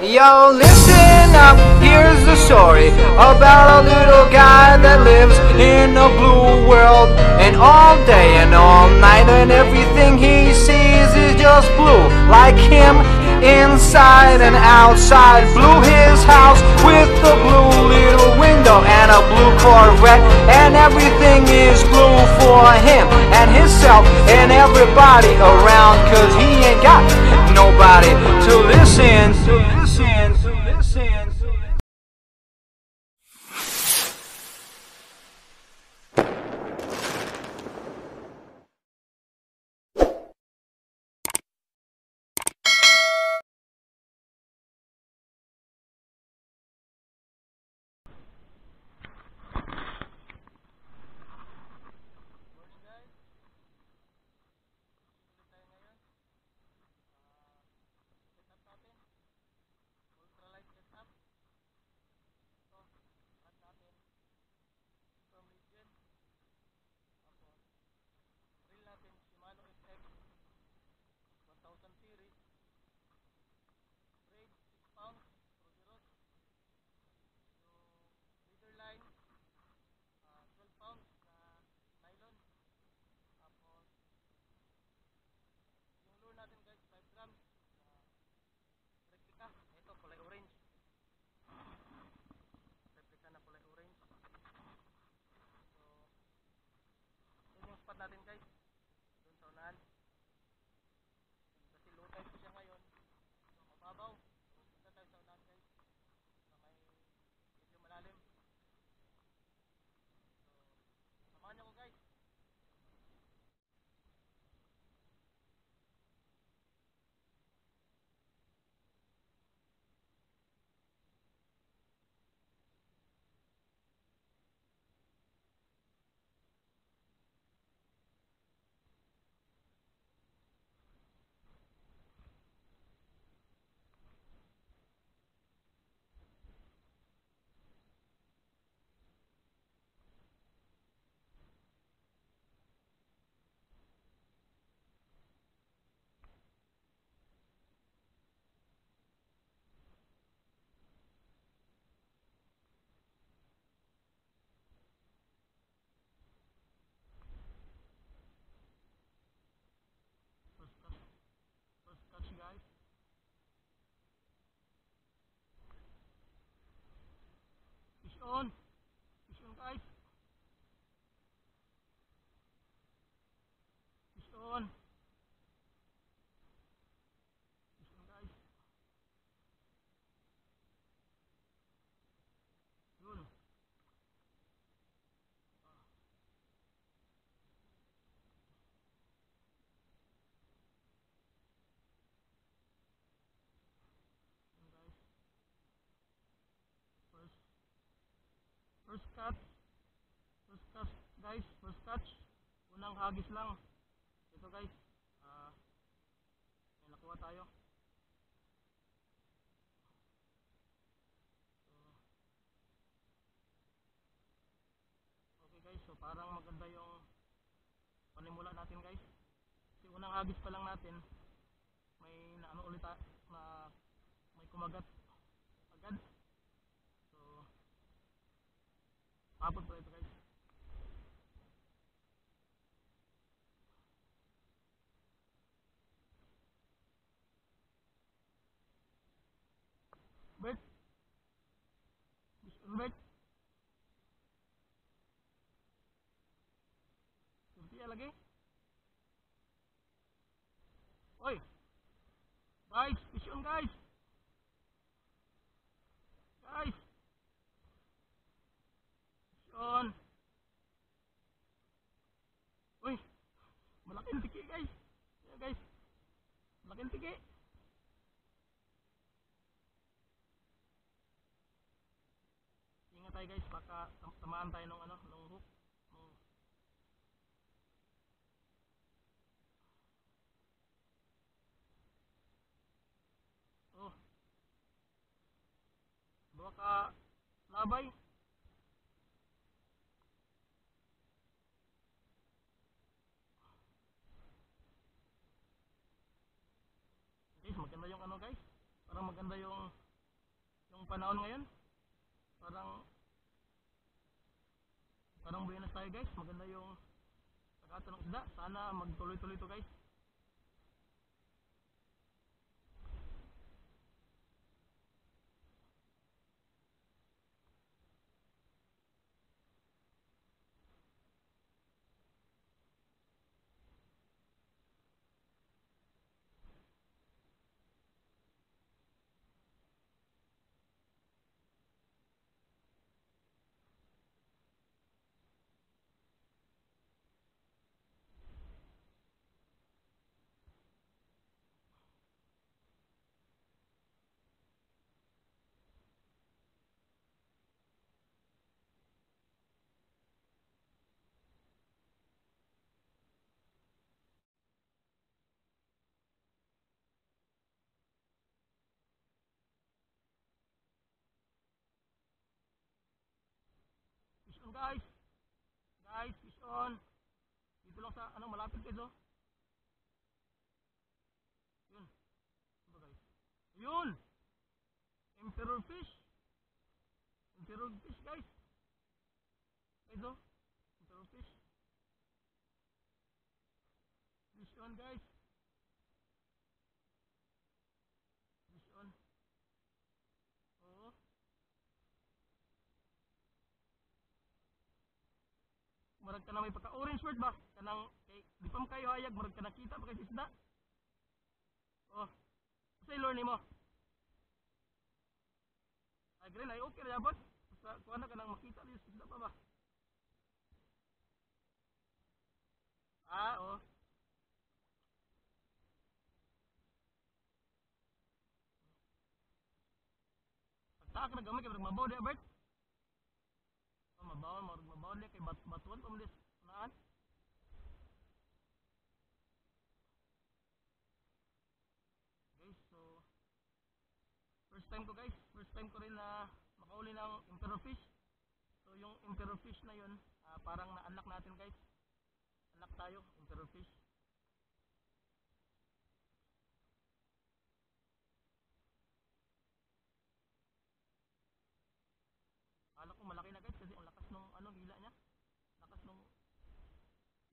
Yo, listen up, here's the story about a little guy that lives in a blue world. And all day and all night and everything he sees is just blue. Like him, inside and outside. Blue his house with a blue little window and a blue Corvette. And everything is blue for him and himself and everybody around. Cause he ain't got nobody to listen to. Natin guys, doon sa unahan kasi low tide po siya ngayon, so mababaw. Punta tayo sa unahan guys, so may medyo malalim, so samahan nyo ko guys. First catch guys, fish on guys, fish on guys, yun. Guys, first catch guys, first catch, unang hagis lang ito guys. May nakuha tayo, so okay guys, so parang maganda yung panimula natin guys, kasi unang hagis pa lang natin may naano ulit na may kumagat agad, so tapos pa ito guys. Bert, Bert, surti lagi. Oi, guys, fish on guys, guys, fish on. Oi, malaking tiki guys, yeah, guys, malaking tiki. Ingat tayo guys, baka tamaan tayo ng ano, ng hook. Oh, baka labay. Guys, maganda yung ano guys, parang maganda yung Yung panahon ngayon, parang buenas tayo guys. Maganda yung pagkata ng isda. Sana magtuloy-tuloy to guys. Fish on guys. Guys, fish on. Dito lang sa ano malapit guys oh. Yun. Ano guys? Yun. Emperor fish. Emperor fish guys. Guys oh. Emperor fish. Fish on guys. Fish on. Oo. Marag ka na may pagka orange word ba? Kanang kay di pa kayo hayag marag ka nakita pa kay isda. Oh. Sa ilor nimo. Ay green ay okay ra yabot. Sa kuana ka nang makita ni isda pa ba? Ah, oh. Pagtaak na gamay kay marag mabaw di abert. Oh, mabaw di kay batuan pamlis. Naan? Guys, so first time ko guys, first time ko rin na makauli ng emperor fish. So yung emperor fish na yun, parang na-unlock natin guys. Unlock tayo, emperor fish. Akala ko malaki na guys kasi ang lakas nung ano hila niya. Lakas nung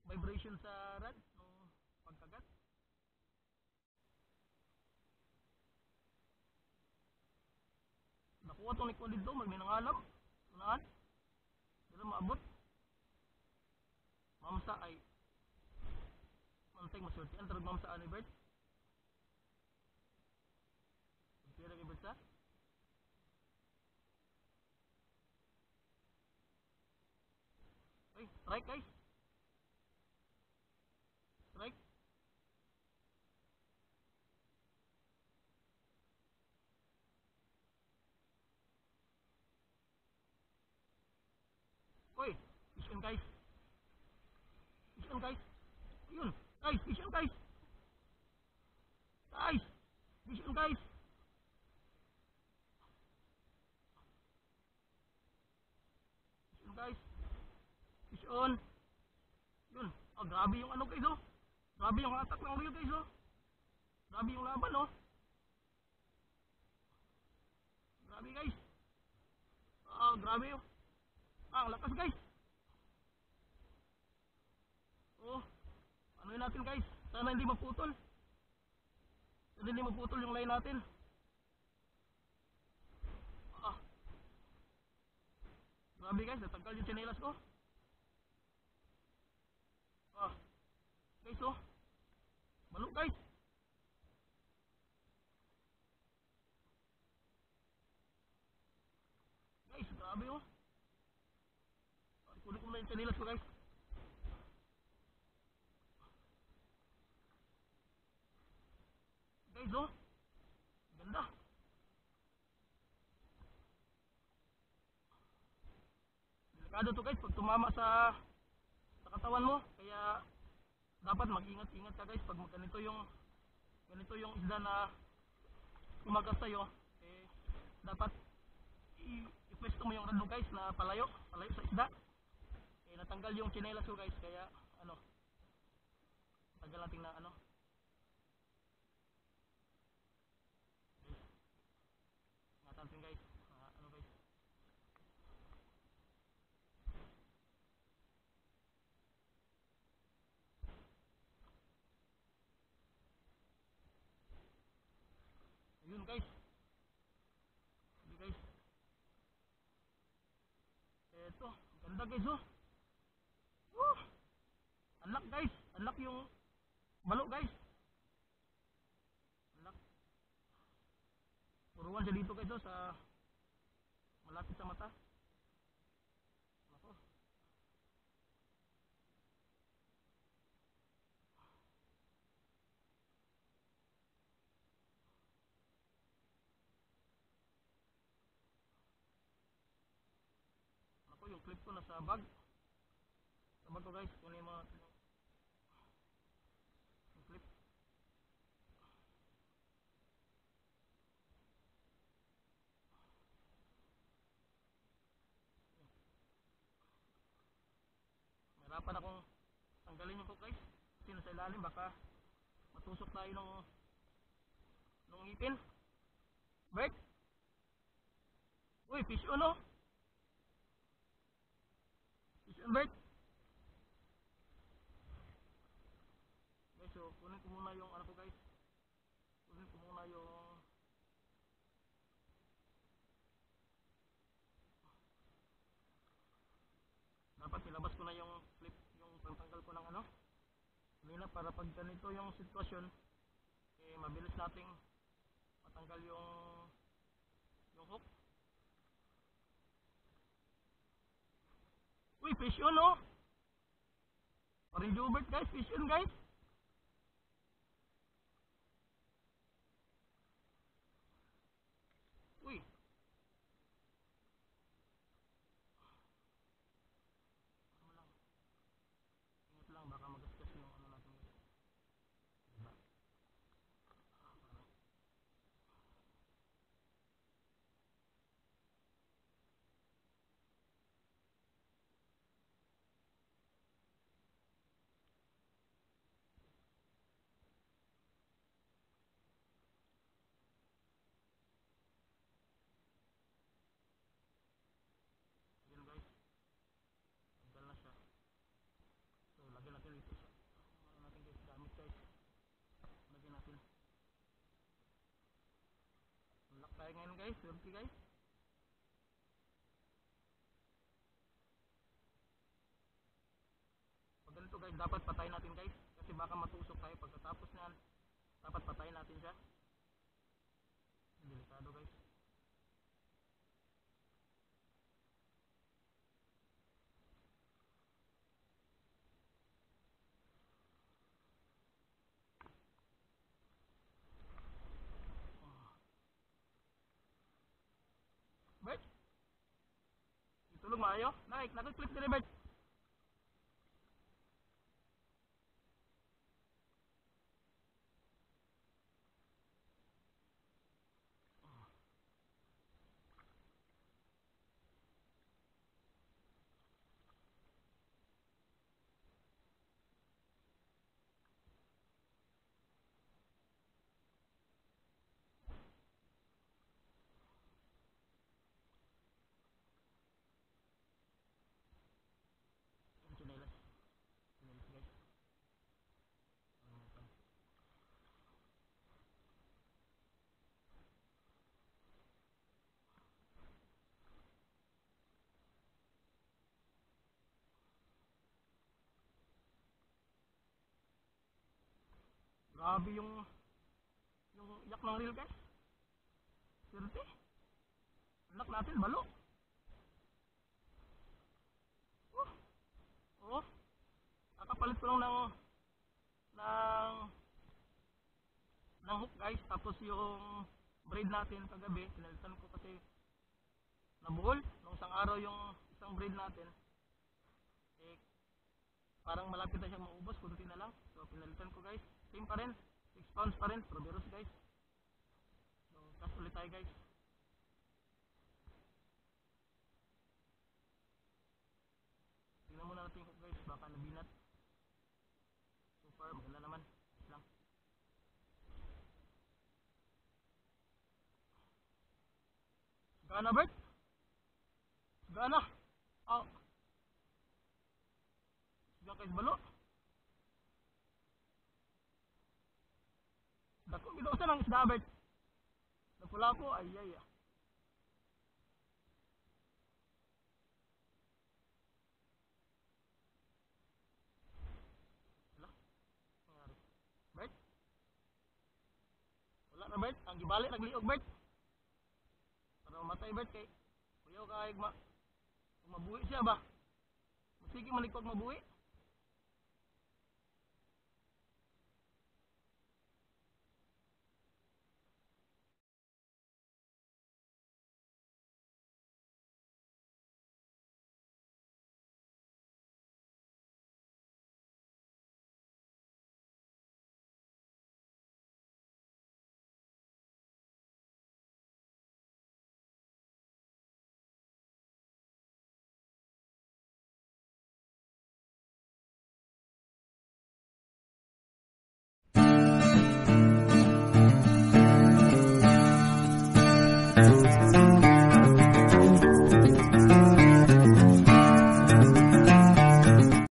vibration sa rod nung pagkagat. Nakuha tong ikuan dito, magminangalam. Unaan? Pero maabot. Mamsa ay mantay masulti. Ang tarag mamsa ani bird. Pira kay bird sa? Ay, strike guys. Strike. Oy, fish on guys. Fish on guys. Yun. Guys, fish on guys. Guys, fish on guys. Fish on guys. Fish on. Yun. Oh, grabe yung ano guys oh. Grabe yung attack ng reel guys oh. Grabe yung laban oh. Grabe guys. Ah, grabe oh. Ah, ang lakas guys. Oh. Ano yun natin guys? Sana hindi maputol. Sana hindi maputol yung line natin. Ah. Grabe guys, natanggal yung tsinelas ko. Ah. Guys oh. Balok guys. Guys, grabe oh. Kunin ko na yung tsinelas ko guys. Guys oh. Ganda. Delikado to guys pag tumama sa katawan mo. Kaya dapat mag-ingat-ingat ka guys pag ganito yung isda na kumagat sa'yo. Eh, dapat i-pwesto mo yung rod mo guys na palayo sa isda. Eh, natanggal yung tsinelas ko guys. Kaya ano, tagal natin na ano. Ingatan natin guys. Yun guys. Sige guys. Eto, ganda guys oh. Woo! Unlock guys. Unlock yung balo guys. Unlock. Puruan siya dito guys oh, sa malapit sa mata. Nako. Nako, yung clip ko nasa bag. Sa bag ko guys, kunin mo natin yung clip. Mahirapan akong tanggalin yung hook guys. Kasi nasa ilalim, baka matusok tayo nung ngipin. Bert? Uy, fish on oh. Fish on Bert. Guys, so kunin ko muna yung ano ko guys. Kunin ko muna yung dapat ilabas ko na yung clip, yung pangtanggal ko ng ano. Kanina para pag ganito yung sitwasyon, eh mabilis nating matanggal yung hook. Uy, fish on oh. Parin Jubert guys, fish on guys. Uy. Ano lang. Ingat lang, baka magasgas yung ano natin guys. Diba? Yan guys. Tanggal na siya. So, lagyan natin dito sa ano natin guys, gamit guys. Lagyan natin. Unlock tayo ngayon guys, swerte guys. Pag ganito guys, dapat patayin natin guys. Kasi baka matusok tayo pagkatapos niyan. Dapat patayin natin siya. Delikado guys. Bert? Itulog maayo? Naik, nakik-clip din Bert. Yung chinelas. Chinelas guys. Grabe yung yak ng reel guys. Swerte. Unlock natin, balo. Oh. Kakapalit ko lang ng hook guys. Tapos yung braid natin kagabi, pinalitan ko kasi nabuhol. Nung isang araw yung isang braid natin, eh, parang malapit na siyang maubos, kunti na lang. So pinalitan ko guys. Same pa rin, 6 pounds pa rin, Proveros guys. So cast ulit tayo guys. Tingnan muna natin hook guys, baka nabinat. So far, maganda naman. Lang. Gana Bert? Gana? Oh. Diyan guys balo. Dako, ito usan ang isda Bert. Wala ko, ay ay ah. Wala, nangyari. Bert? Wala na Bert, ang gibalik nagliog Bert. Para mamatay Bert kay kuyaw kahit mabuhi siya ba? Sige maligpag mabuhi.